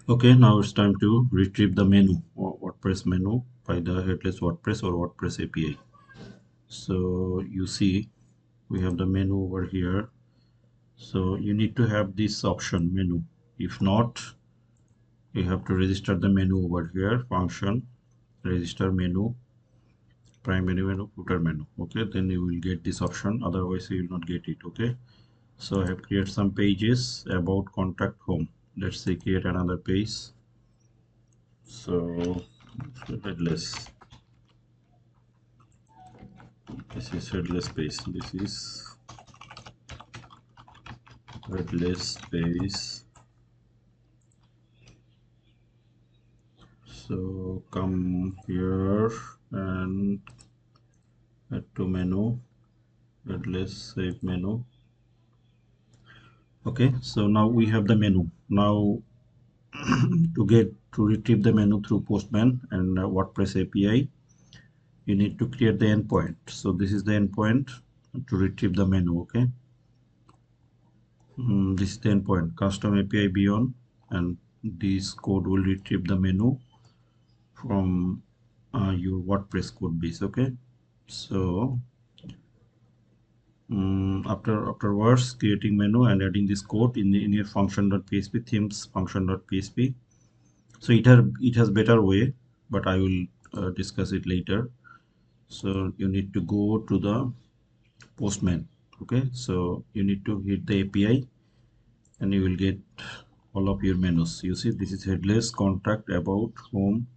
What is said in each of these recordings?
Okay, now it's time to retrieve the menu or WordPress menu by the headless WordPress or WordPress API. So you see we have the menu over here. So you need to have this option menu. If not, you have to register the menu over here, function, register menu, primary menu, footer menu. Okay, then you will get this option, otherwise you will not get it. Okay, so I have created some pages about contact home. Let's say create another page. So headless, this is headless page, this is headless page. So come here and add to menu, headless, save menu. Okay, so now we have the menu. Now to retrieve the menu through Postman and WordPress API, you need to create the endpoint. So this is the endpoint to retrieve the menu. Okay, this is the endpoint, custom API beyond, and this code will retrieve the menu from your WordPress code base. Okay, so afterwards creating menu and adding this code in your function.php themes function.php. So it has better way, but I will discuss it later. So you need to go to the Postman. Okay, so you need to hit the API and you will get all of your menus. You see this is headless, contact, about, home,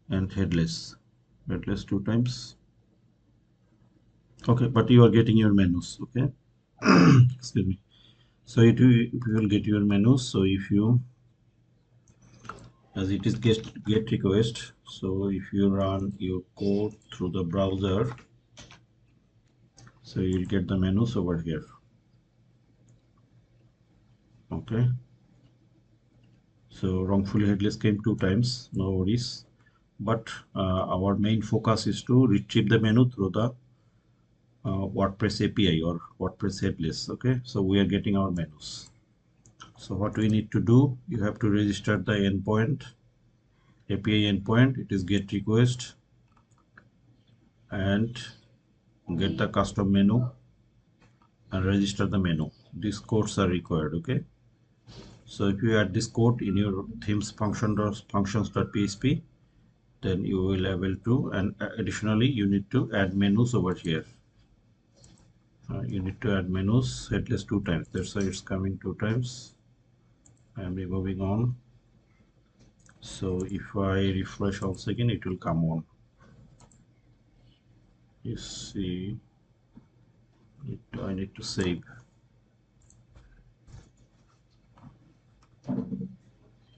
and headless two times. Okay, but you are getting your menus. Okay, excuse me. So you will get your menus. So if you, as it is get request, so if you run your code through the browser, so you'll get the menus over here. Okay, so wrongfully headless came 2 times, no worries, but our main focus is to retrieve the menu through the WordPress API or WordPress headless. Okay, so we are getting our menus. So what we need to do, you have to register the endpoint, API endpoint, it is get request, and get the custom menu and register the menu. These codes are required. Okay, so if you add this code in your themes functions.php, then you will able to, and additionally you need to add menus over here. You need to add menus at least 2 times. That's why it's coming 2 times. I am moving on. So if I refresh once again, it will come on. You see, I need to save.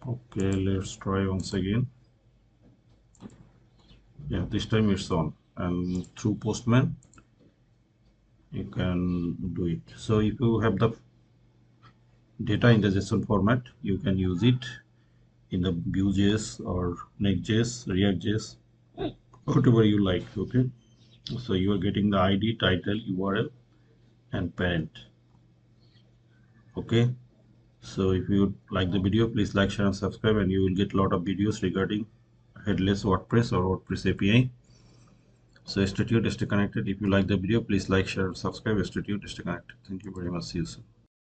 Okay, let's try once again. Yeah, this time it's on, and through Postman you can do it. So if you have the data in the JSON format, you can use it in the Vue.js or Next.js, React.js, whatever you like. Okay, so you are getting the ID, title, URL, and parent. Okay, so if you like the video, please like, share, and subscribe, and you will get a lot of videos regarding headless WordPress or WordPress API. So stay tuned, stay connected. If you like the video, please like, share, and subscribe. Stay tuned, stay connected. Thank you very much. See you soon.